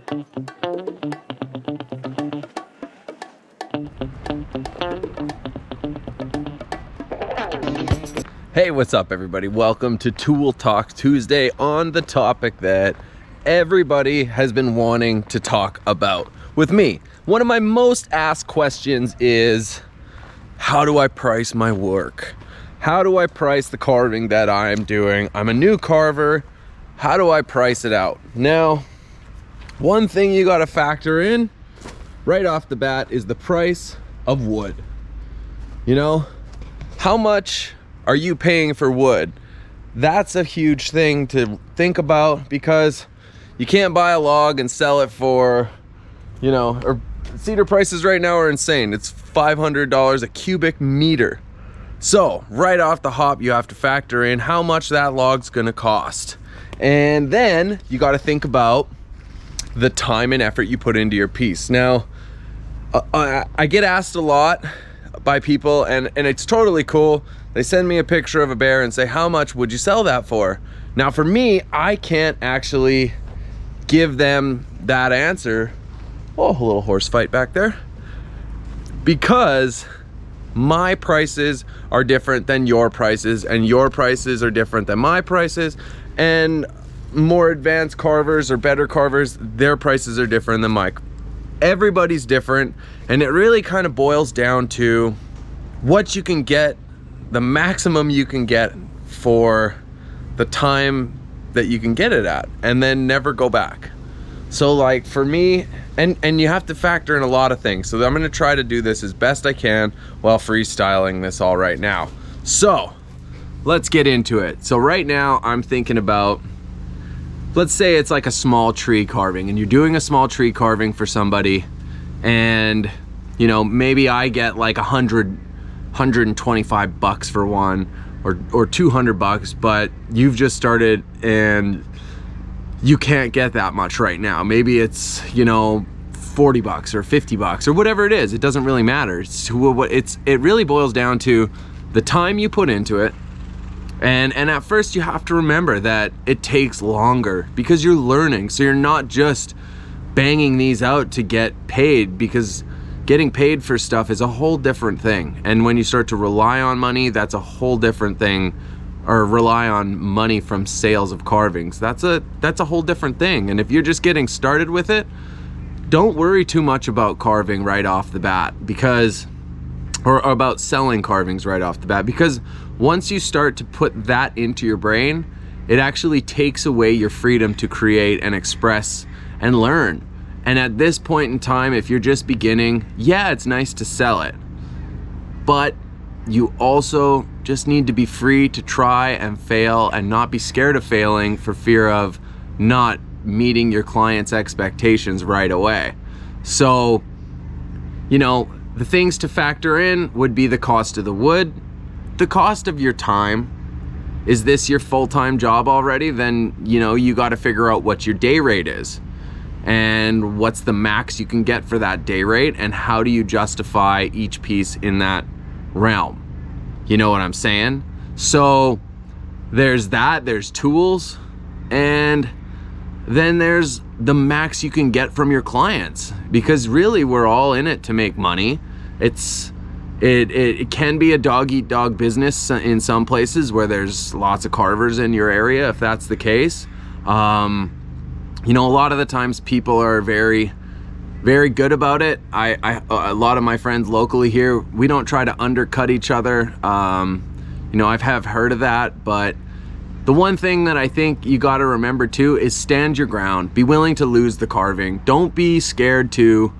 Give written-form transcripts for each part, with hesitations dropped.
Hey, what's up everybody? Welcome to Tool Talk Tuesday on the topic that everybody has been wanting to talk about with me. One of my most asked questions is, how do I price my work? How do I price the carving that I'm doing? I'm a new carver. How do I price it out? Now, one thing you gotta factor in right off the bat is the price of wood. You know, how much are you paying for wood? That's a huge thing to think about, because you can't buy a log and sell it for, you know, or cedar prices right now are insane. It's $500 a cubic meter. So right off the hop, you have to factor in how much that log's gonna cost. And then you gotta think about the time and effort you put into your piece. Now, I get asked a lot by people, and it's totally cool. They send me a picture of a bear and say, how much would you sell that for? Now for me, I can't actually give them that answer. Oh, a little horse fight back there. Because my prices are different than your prices, and your prices are different than my prices, and more advanced carvers or better carvers, their prices are different than mine. Everybody's different, and it really kind of boils down to what you can get, the maximum you can get for the time that you can get it at, and then never go back. So like for me, and you have to factor in a lot of things. So I'm gonna try to do this as best I can while freestyling this all right now. So let's get into it. So right now I'm thinking about, let's say it's like a small tree carving, and you're doing a small tree carving for somebody, and you know, maybe I get like $125 for one, or $200, but you've just started and you can't get that much right now. Maybe it's, you know, $40 or $50 or whatever it is. It doesn't really matter. It really boils down to the time you put into it. And at first you have to remember that it takes longer because you're learning. So you're not just banging these out to get paid, because getting paid for stuff is a whole different thing. And when you start to rely on money, that's a whole different thing. Or rely on money from sales of carvings. That's a whole different thing. And if you're just getting started with it, don't worry too much about carving right off the bat, because, or about selling carvings right off the bat, because once you start to put that into your brain, it actually takes away your freedom to create and express and learn. And at this point in time, if you're just beginning, yeah, it's nice to sell it, but you also just need to be free to try and fail and not be scared of failing for fear of not meeting your client's expectations right away. So, you know, the things to factor in would be the cost of the wood, the cost of your time. Is this your full-time job already? Then, you know, you got to figure out what your day rate is and what's the max you can get for that day rate, and how do you justify each piece in that realm. You know what I'm saying? So there's that, there's tools, and then there's the max you can get from your clients, because really we're all in it to make money. It can be a dog-eat-dog business in some places where there's lots of carvers in your area, if that's the case. You know, a lot of the times people are very good about it. A lot of my friends locally here, we don't try to undercut each other. You know, I've heard of that, but the one thing that I think you got to remember too is stand your ground. Be willing to lose the carving. Don't be scared to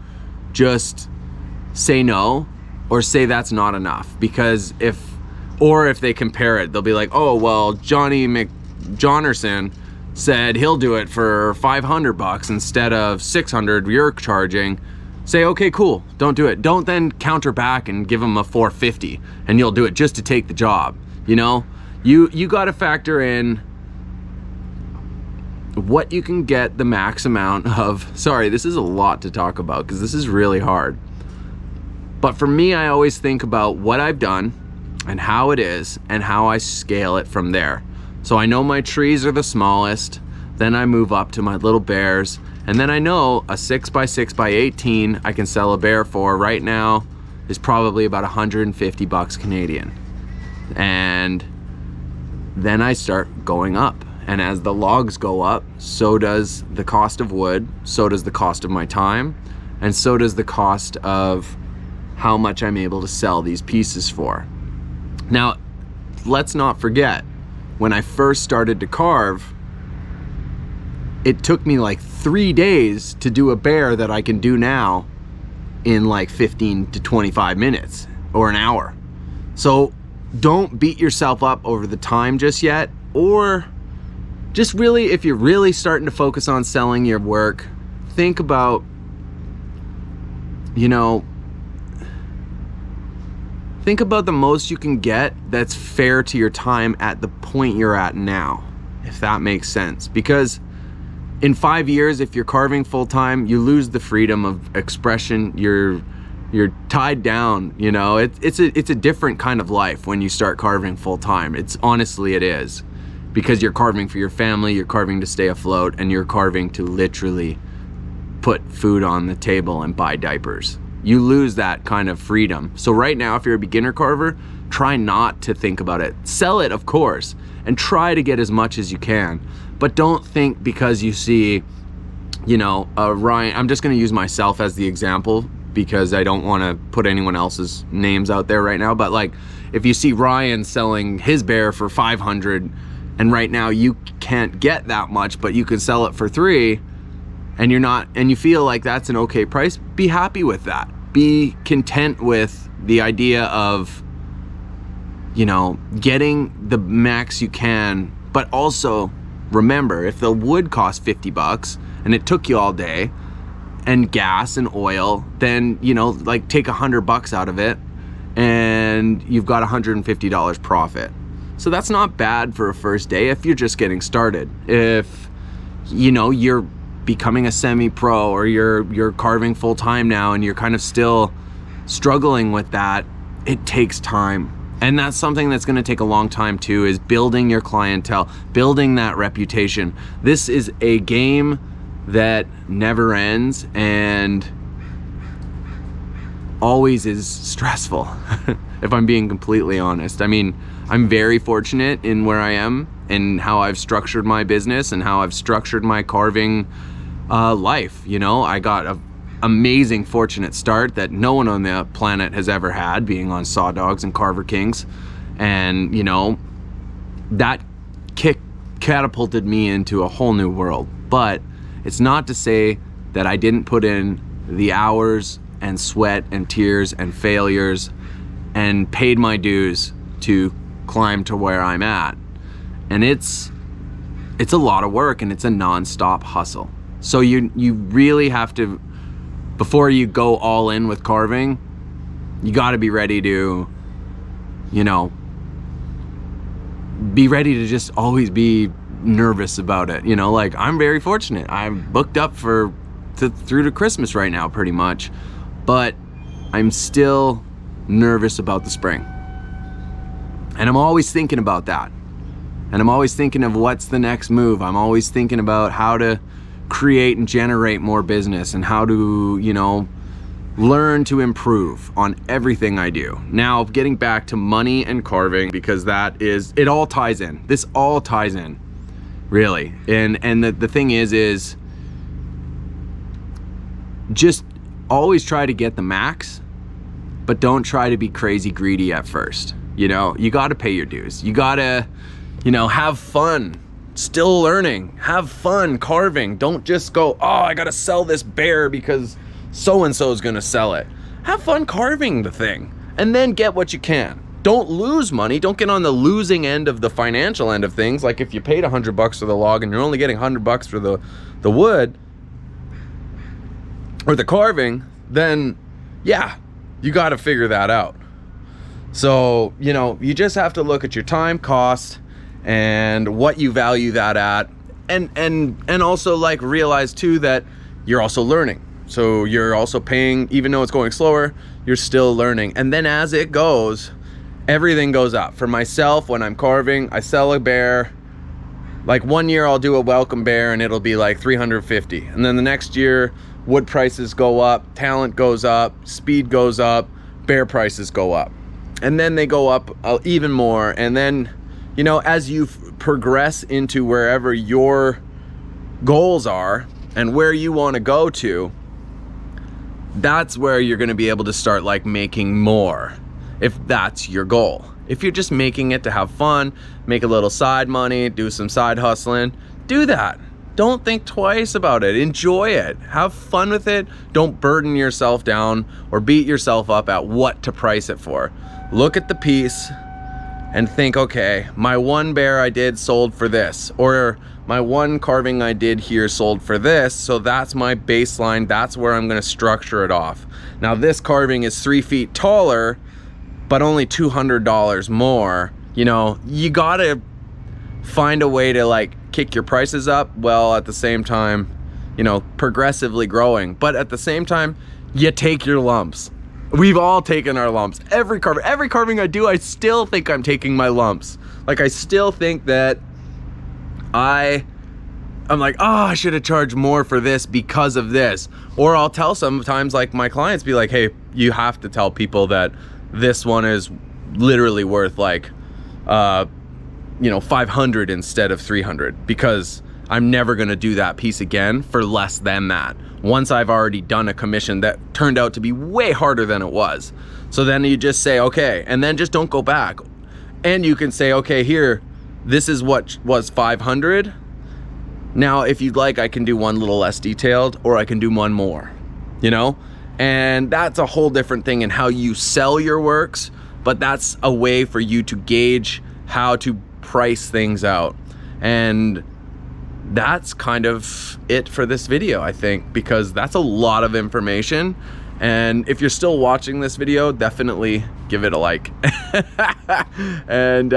just say no, or say that's not enough, because if they compare it, they'll be like, oh, well, Johnny McJohnerson said he'll do it for $500 instead of $600 you're charging. Say, okay, cool, don't do it. Don't then counter back and give them a $450 and you'll do it just to take the job. You know, you got to factor in what you can get the max amount of. Sorry, this is a lot to talk about because this is really hard. But for me, I always think about what I've done and how it is and how I scale it from there. So I know my trees are the smallest, then I move up to my little bears, And then I know a 6x6x18 I can sell a bear for right now is probably about 150 bucks Canadian. And then I start going up. And as the logs go up, so does the cost of wood, so does the cost of my time, and so does the cost of how much I'm able to sell these pieces for. Now, let's not forget, when I first started to carve, it took me like 3 days to do a bear that I can do now in like 15 to 25 minutes or an hour. So don't beat yourself up over the time just yet, or just really, if you're really starting to focus on selling your work, think about, think about the most you can get that's fair to your time at the point you're at now, if that makes sense. Because in 5 years, if you're carving full time, you lose the freedom of expression. You're tied down, it's a different kind of life when you start carving full time. Honestly, it is. Because you're carving for your family, you're carving to stay afloat, and you're carving to literally put food on the table and buy diapers. You lose that kind of freedom. So right now, if you're a beginner carver, try not to think about it. Sell it, of course, and try to get as much as you can. But don't think because you see, Ryan, I'm just gonna use myself as the example because I don't wanna put anyone else's names out there right now, but like, if you see Ryan selling his bear for 500, and right now you can't get that much, but you can sell it for 3, and you feel like that's an okay price, be happy with that. Be content with the idea of, getting the max you can, but also remember, if the wood costs 50 bucks and it took you all day, and gas and oil, then, like take 100 bucks out of it and you've got $150 profit. So that's not bad for a first day if you're just getting started. If you're becoming a semi-pro, or you're carving full time now and you're kind of still struggling with that, it takes time. And that's something that's going to take a long time too, is building your clientele, building that reputation. This is a game that never ends and always is stressful, if I'm being completely honest. I mean, I'm very fortunate in where I am and how I've structured my business and how I've structured my carving life. I got an amazing, fortunate start that no one on the planet has ever had, being on Saw Dogs and Carver Kings. And, that catapulted me into a whole new world. But it's not to say that I didn't put in the hours and sweat and tears and failures and paid my dues to climb to where I'm at. And it's a lot of work, and it's a non-stop hustle. So you really have to, before you go all in with carving, you got to be ready to, be ready to just always be nervous about it. Like, I'm very fortunate. I'm booked up through to Christmas right now, pretty much, but I'm still nervous about the spring. And I'm always thinking about that. And I'm always thinking of what's the next move. I'm always thinking about how to create and generate more business, and how to, learn to improve on everything I do. Now, getting back to money and carving, because it all ties in. This all ties in, really. And the thing is just always try to get the max, but don't try to be crazy greedy at first. You got to pay your dues. You got to, have fun, still learning, have fun carving. Don't just go, oh, I got to sell this bear because so-and-so is going to sell it. Have fun carving the thing, and then get what you can. Don't lose money. Don't get on the losing end of the financial end of things. Like, if you paid 100 bucks for the log and you're only getting 100 bucks for the wood or the carving, then yeah, you got to figure that out. So, you just have to look at your time cost and what you value that at, and also, like, realize too that you're also learning. So you're also paying, even though it's going slower, you're still learning. And then as it goes, everything goes up. For myself, when I'm carving, I sell a bear, Like 1 year I'll do a welcome bear and it'll be like 350. And then the next year wood prices go up, talent goes up, speed goes up, bear prices go up. And then they go up even more. And then, you know, as you progress into wherever your goals are and where you want to go to, that's where you're going to be able to start like making more, if that's your goal. If you're just making it to have fun, make a little side money, do some side hustling, do that. Don't think twice about it. Enjoy it. Have fun with it. Don't burden yourself down or beat yourself up at what to price it for. Look at the piece and think, okay, my one bear I did sold for this, or my one carving I did here sold for this, so that's my baseline. That's where I'm going to structure it off. Now this carving is 3 feet taller, but only $200 more. You know, you gotta find a way to like kick your prices up while at the same time, you know, progressively growing. But at the same time, you take your lumps. We've all taken our lumps. Every carving I do, I still think I'm taking my lumps. Like I still think that I'm like, oh, I should have charged more for this because of this. Or I'll tell sometimes like my clients, be like, hey, you have to tell people that this one is literally worth like, you know, 500 instead of 300, because I'm never gonna do that piece again for less than that. Once I've already done a commission that turned out to be way harder than it was. So then you just say, okay, and then just don't go back. And you can say, okay, here, this is what was 500. Now, if you'd like, I can do one little less detailed, or I can do one more, you know? And that's a whole different thing in how you sell your works, but that's a way for you to gauge how to price things out. And that's kind of it for this video, I think, because that's a lot of information. And if you're still watching this video, definitely give it a like. And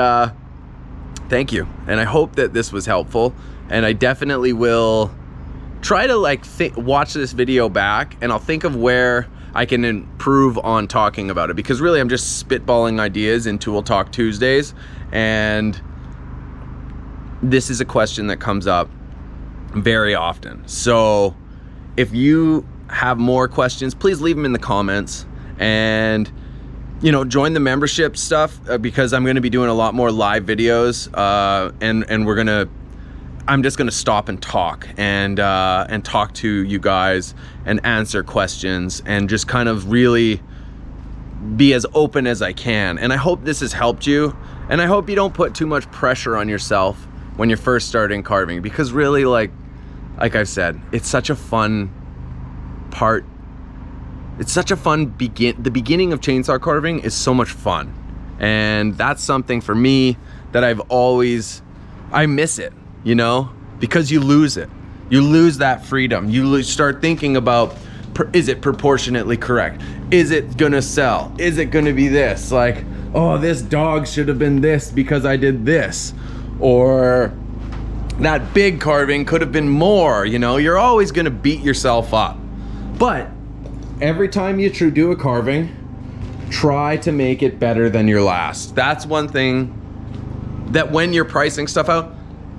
thank you. And I hope that this was helpful. And I definitely will try to like watch this video back, and I'll think of where I can improve on talking about it, because really I'm just spitballing ideas in Tool Talk Tuesdays, and this is a question that comes up very often. So if you have more questions, please leave them in the comments, and you know, join the membership stuff, because I'm going to be doing a lot more live videos, and I'm just gonna stop and talk and talk to you guys and answer questions and just kind of really be as open as I can. And I hope this has helped you, and I hope you don't put too much pressure on yourself when you're first starting carving, because really, like I've said, it's such a fun part. It's such a fun the beginning of chainsaw carving is so much fun, and that's something for me that I miss it. You know, because you lose it. You lose that freedom. You start thinking about, is it proportionately correct? Is it gonna sell? Is it gonna be this? Like, oh, this dog should have been this because I did this. Or that big carving could have been more, you know? You're always gonna beat yourself up. But every time you do a carving, try to make it better than your last. That's one thing that when you're pricing stuff out,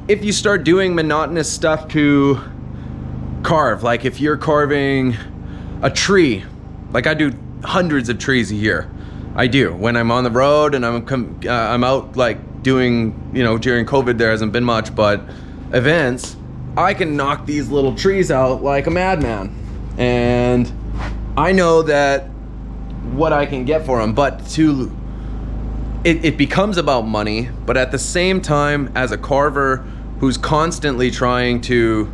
if you start doing monotonous stuff to carve, like if you're carving a tree, like I do hundreds of trees a year. I do. When I'm on the road and I'm out like doing, you know, during COVID there hasn't been much, but events, I can knock these little trees out like a madman. And I know that what I can get for them, but it becomes about money, but at the same time, as a carver who's constantly trying to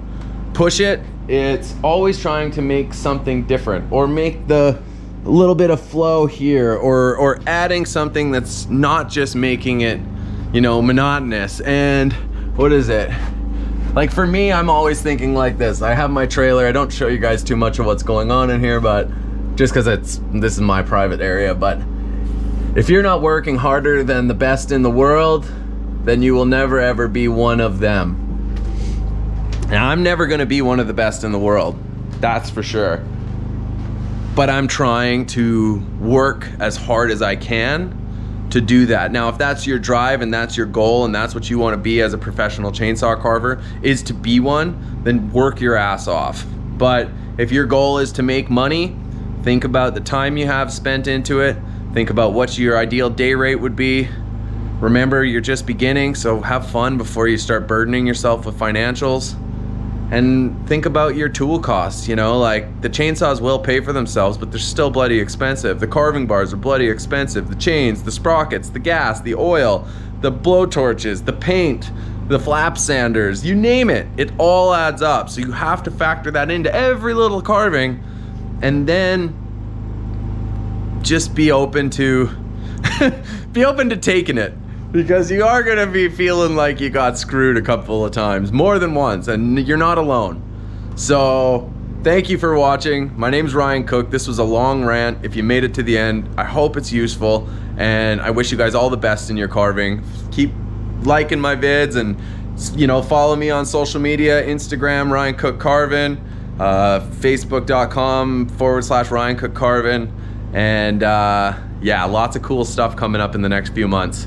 push it, it's always trying to make something different, or make the little bit of flow here, or adding something that's not just making it, you know, monotonous. And what is it? Like for me, I'm always thinking like this. I have my trailer. I don't show you guys too much of what's going on in here, but just because this is my private area. But if you're not working harder than the best in the world, then you will never ever be one of them. Now, I'm never gonna be one of the best in the world, that's for sure. But I'm trying to work as hard as I can to do that. Now, if that's your drive and that's your goal and that's what you want to be as a professional chainsaw carver, is to be one, then work your ass off. But if your goal is to make money, think about the time you have spent into it. Think about what your ideal day rate would be. Remember, you're just beginning, so have fun before you start burdening yourself with financials. And think about your tool costs, you know, like the chainsaws will pay for themselves, but they're still bloody expensive. The carving bars are bloody expensive. The chains, the sprockets, the gas, the oil, the blowtorches, the paint, the flap sanders, you name it, it all adds up. So you have to factor that into every little carving, and then just be open to taking it. Because you are gonna be feeling like you got screwed a couple of times, more than once, and you're not alone. So, thank you for watching. My name's Ryan Cook. This was a long rant. If you made it to the end, I hope it's useful, and I wish you guys all the best in your carving. Keep liking my vids, and you know, follow me on social media, Instagram, Ryan Cook Carvin, Facebook.com/Ryan Cook Carvin, and yeah, lots of cool stuff coming up in the next few months.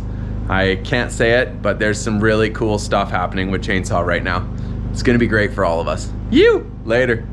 I can't say it, but there's some really cool stuff happening with chainsaw right now. It's gonna be great for all of us. Later.